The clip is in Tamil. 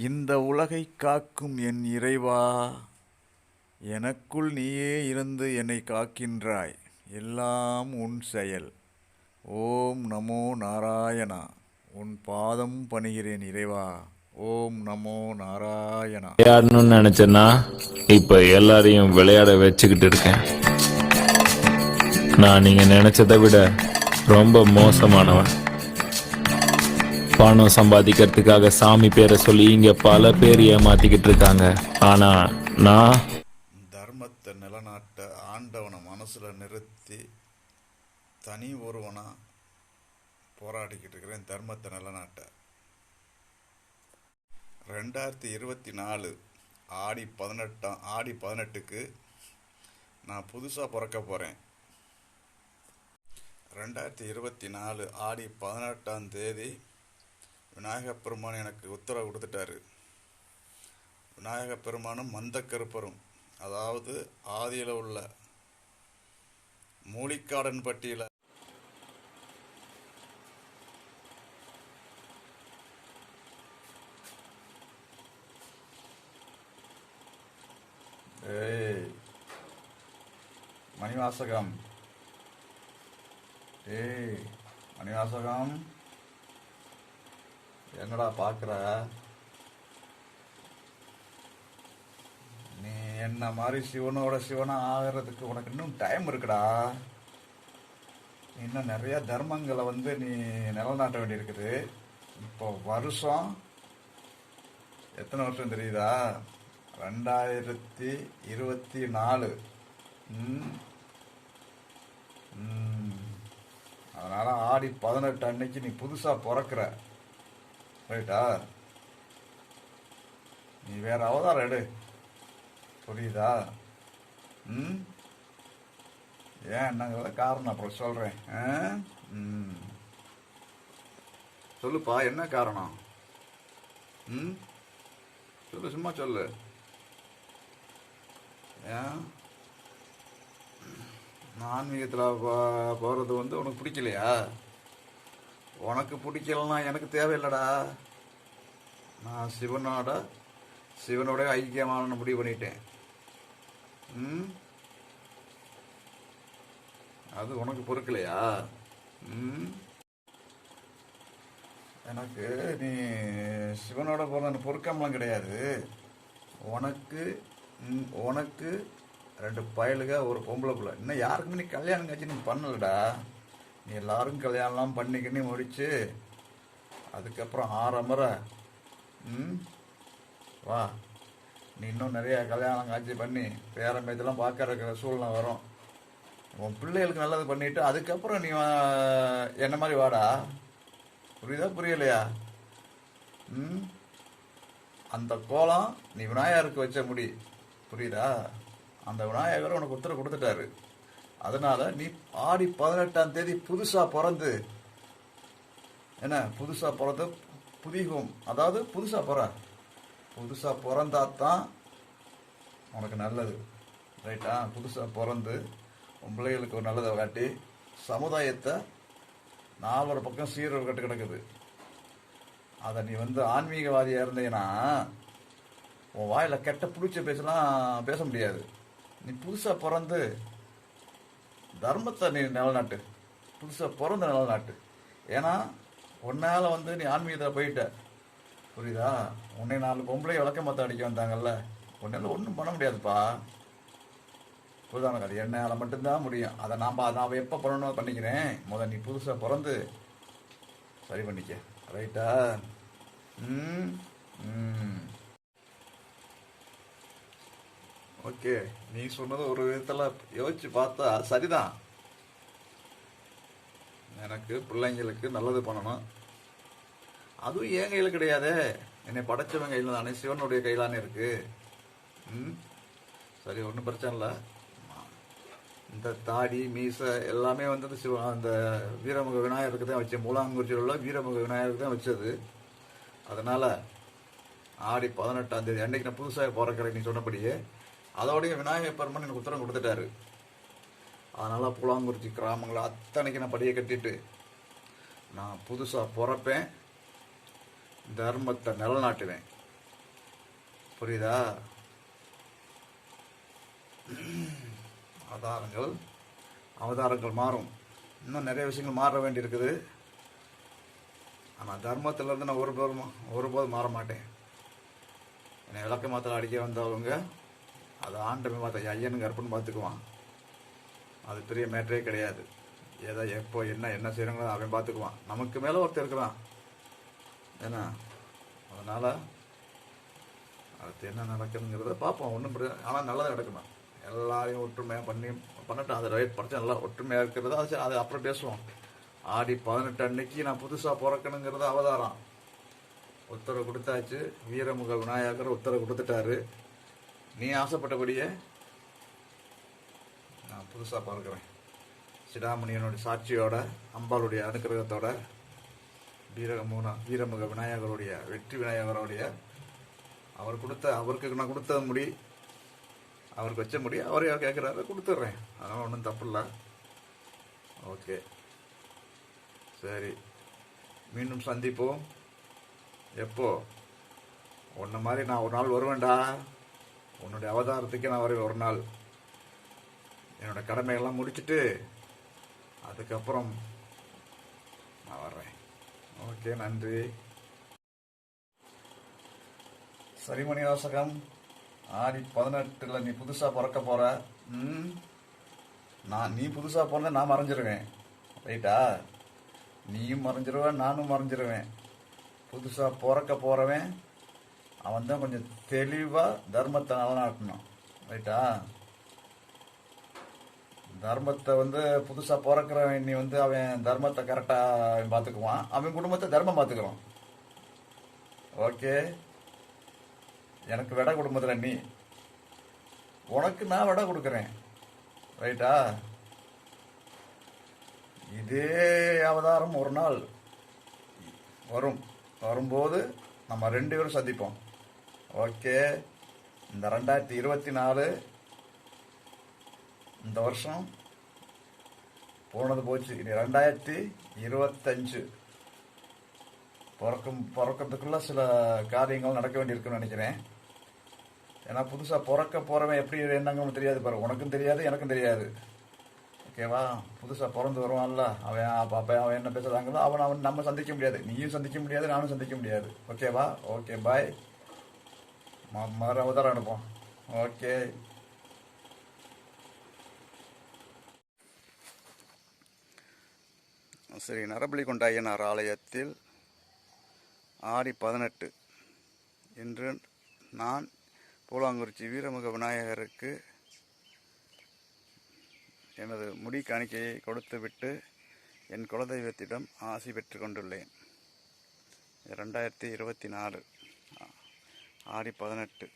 இந்த உலகை காக்கும் என் இறைவா, எனக்குள் நீயே இருந்து என்னை காக்கின்றாய். எல்லாம் உன் செயல். ஓம் நமோ நாராயணா. உன் பாதம் பணிகிறேன் இறைவா. ஓம் நமோ நாராயணா. விளையாடணும்னு நினைச்சேன்னா இப்ப எல்லாரையும் விளையாட வச்சுக்கிட்டு இருக்கேன். நான் நீங்க நினைச்சதை விட ரொம்ப மோசமானவன். பணம் சம்பாதிக்கிறதுக்காக சாமி பேரை சொல்லி இங்க பல பேர் ஏமாத்திக்கிட்டு இருக்காங்க. ஆனா நான் தர்மத்தை நிலநாட்ட ஆண்டவனை மனசுல நிறுத்தி தனி ஒருவனா போராடிக்கிட்டு இருக்கிறேன். தர்மத்தை நிலநாட்ட 2024 ஆடி 18க்கு நான் புதுசாக பிறக்க போகிறேன். 2024 ஆடி 18ஆம் தேதி விநாயகப் பெருமான் எனக்கு உத்தரவு கொடுத்துட்டாரு. விநாயகப் பெருமானும் மந்தக்கருப்பரும், அதாவது ஆதியில் உள்ள மூலிக்காடன் பட்டியல மணிவாசகம், மணிவாசகம், என்னடா பார்க்குற? நீ என்ன மாதிரி சிவனா ஆகிறதுக்கு உனக்கு இன்னும் டைம் இருக்குடா. இன்னும் நிறைய தர்மங்களை நீ நிலநாட்ட வேண்டியிருக்குது. இப்போ வருஷம் எத்தனை வருஷம் தெரியுதா? 2024. அதனால ஆடி 18 அன்னைக்கு நீ புதுசா பிறக்கிற, ரைட்டா? நீ வேற அவதாரம் எடு, புரியுதா? ஏன் என்னங்கிறத காரணம் அப்புறம் சொல்றேன். சொல்லுப்பா, என்ன காரணம்? சொல்லு, சும்மா சொல்லு. ஏன் ஆன்மீகத்தில் போகிறது உனக்கு பிடிக்கலையா? உனக்கு பிடிக்கலன்னா எனக்கு தேவையில்லடா. நான் சிவனோட ஐக்கியமான முடிவு பண்ணிட்டேன். அது உனக்கு பொறுக்கலையா? எனக்கு நீ சிவனோட போகிற பொறுக்கம்லாம் கிடையாது. உனக்கு 2 பயலுக, ஒரு பொம்பளை பிள்ளை. இன்னும் யாருக்குமே நீ கல்யாணம் காட்சி நீ பண்ணலடா. நீ எல்லாரும் கல்யாணம்லாம் பண்ணிக்கின்னு முடிச்சு அதுக்கப்புறம் 6 முறை வா. நீ இன்னும் நிறைய கல்யாணம் காட்சி பண்ணி பேரம்பேத்தெல்லாம் பார்க்கற சூழ்நிலை வரும். உன் பிள்ளைகளுக்கு நல்லது பண்ணிட்டு அதுக்கப்புறம் நீ என்ன மாதிரி வாடா. புரியுதா புரியலையா? அந்த கோலம் நீ விநாயகருக்கு வச்ச முடி, புரியுதா? அந்த விநாயகர் உனக்கு உத்தரவு கொடுத்துட்டாரு. அதனால நீ ஆடி 18ஆம் தேதி புதுசா பிறந்து, புதுசா பிறந்து புதிகும், அதாவது புதுசா பிறந்தாதான் உனக்கு நல்லது, ரைட்டா? புதுசா பிறந்து உன் பிள்ளைகளுக்கு ஒரு நல்லதை காட்டி சமுதாயத்தை 4 பக்கம் சீரர் கட்டு கிடக்குது. அதை நீ ஆன்மீகவாதியா இருந்தீங்கன்னா உன் வாயில கெட்ட பிடிச்ச பேசலாம் பேச முடியாது. நீ புதுசா பிறந்து தர்மத்தை நீ நிலநாட்டு, புதுசா பிறந்த நிலநாட்டு. ஏன்னா உன்னால நீ ஆன்மீகத்தில் போயிட்ட, புரியுதா? உன்னை 4 பொம்பளை விளக்க மத்த அடிக்க வந்தாங்கல்ல, உன்னால ஒன்றும் பண்ண முடியாதுப்பா. புரியுதான? அது என்னால மட்டும்தான் முடியும். அதை நான் எப்போ பண்ணணும் பண்ணிக்கிறேன். நீ புதுசா பிறந்து சரி பண்ணிக்க, ரைட்டா? ஓகே, நீ சொன்னது ஒரு விதத்தில் யோசிச்சு பார்த்தா சரிதான். எனக்கு பிள்ளைங்களுக்கு நல்லது பண்ணணும். அதுவும் என் கையில் கிடையாதே, என்னை படைச்சவன் கையில் தானே, சிவனுடைய கையிலானே இருக்கு. சரி, ஒன்றும் பிரச்சனை இல்லை. இந்த தாடி மீசை எல்லாமே அந்த வீரமுக விநாயகருக்கு தான் வச்சேன். மூலாங்குறிச்சியில் உள்ள வீரமுக விநாயகருக்கு தான் வச்சது. அதனால ஆடி 18ஆம் தேதி அன்னைக்கு நான் புதுசாக பிறக்கிறேன் நீ சொன்னபடியே. அதோடைய விநாயகர் பெருமான் எனக்கு உத்தரவு கொடுத்துட்டாரு. அதனால பூலாங்குறிச்சி கிராமங்களை அத்தனைக்கு நான் படியை கட்டிட்டு நான் புதுசாக பிறப்பேன், தர்மத்தை நிலநாட்டுவேன். புரியுதா? அவதாரங்கள் மாறும். இன்னும் நிறைய விஷயங்கள் மாற வேண்டி இருக்குது. ஆனால் தர்மத்திலேருந்து நான் ஒருபோதும் மாற மாட்டேன். என்னை விளக்க மாத்திரம் அடிக்க வந்தவங்க அதை ஆண்டவன் பார்த்த ஐயனுங்க அர்ப்பணம் பார்த்துக்குவான். அது பெரிய மேட்டரே கிடையாது. ஏதோ எப்போ என்ன செய்யறோங்களோ அவன் பார்த்துக்குவான். நமக்கு மேலே ஒருத்தர் இருக்கிறான் ஏன்னா, அதனால் அடுத்து என்ன நடக்குதுங்கிறத பார்ப்போம். ஒன்றும் ஆனால் நல்லதாக நடக்கணும். எல்லாரையும் ஒற்றுமையாக பண்ணட்டும். அதை ரைட் படித்தா நல்லா ஒற்றுமையாக இருக்கிறது. அது அப்புறம் பேசுவோம். ஆடி 18 அன்னைக்கு நான் புதுசாக பிறக்கணுங்கிறது அவதாரம். உத்தரவு கொடுத்தாச்சு. வீரமுக விநாயகர் உத்தரவு கொடுத்துட்டாரு. நீ ஆசைப்பட்டபடியே நான் புதுசாக பிறக்கிறேன். சிடாமணியனுடைய சாட்சியோட, அம்பாளுடைய அனுக்கிரகத்தோட, வீரமுக விநாயகருடைய வெற்றி விநாயகருடைய அவருக்கு நான் கொடுத்த முடி, அவருக்கு வச்ச முடி அவரே கேட்குறாரு, கொடுத்துட்றேன். அதனால் ஒன்றும் தப்பு இல்லை. ஓகே, சரி, மீண்டும் சந்திப்போம். எப்போ? உன்னை மாதிரி நான் ஒரு நாள் வருவேன்டா. உன்னுடைய அவதாரத்துக்கே நான் வருவேன் ஒரு நாள். என்னோட கடமைகள்லாம் முடிச்சுட்டு அதுக்கப்புறம் நான் வர்றேன். ஓகே, நன்றி. சரிமணி வாசகம். ஆடி 18 நீ புதுசாக பிறக்க போற. நீ புதுசாக பிறந்த நான் மறைஞ்சிருவேன். ரைட்டா? நீயும் மறைஞ்சிருவேன், நானும் மறைஞ்சிருவேன். புதுசாக பிறக்க போறவன் அவன் தான் கொஞ்சம் தெளிவாக தர்மத்தை நிலநாட்டணும். ரைட்டா? தர்மத்தை புதுசாக பிறக்கிறவன் நீ அவன் தர்மத்தை கரெக்டாக அவன் பார்த்துக்குவான். அவன் குடும்பத்தை தர்மம் பார்த்துக்கிறான். ஓகே, எனக்கு விடை கொடுப்பதில்ல நீ, உனக்கு நான் விடை கொடுக்குறேன். ரைட்டா? இதே அவதாரம் ஒரு நாள் வரும்போது நம்ம 2 பேரும் சந்திப்போம். ஓகே, இந்த 2024 இந்த வருஷம் போனது போச்சு. இனி 2025 பிறக்கிறதுக்குள்ள சில காரியங்கள் நடக்க வேண்டியிருக்குன்னு நினைக்கிறேன். ஏன்னா புதுசாக பிறக்க போறவன் எப்படி என்னங்கன்னு தெரியாது பாரு. உனக்கும் தெரியாது, எனக்கும் தெரியாது. ஓகேவா? புதுசாக பிறந்து வருவான்ல அவன், அப்போ அவன் என்ன பேசுறாங்களோ அவன் நம்ம சந்திக்க முடியாது. நீயும் சந்திக்க முடியாது, நானும் சந்திக்க முடியாது. ஓகேவா? ஓகே, பாய். மறு அவதாரம் அனுப்போம். ஓகே. சரி, நரபலிகொண்ட ஐயனார் ஆலயத்தில் ஆடி 18 இன்று நான் பூலாங்குறிச்சி வீரமுக விநாயகருக்கு எனது முடி காணிக்கையை கொடுத்துவிட்டு என் குலதெய்வத்திடம் ஆசி பெற்று கொண்டுள்ளேன். 2024 ஆடி 18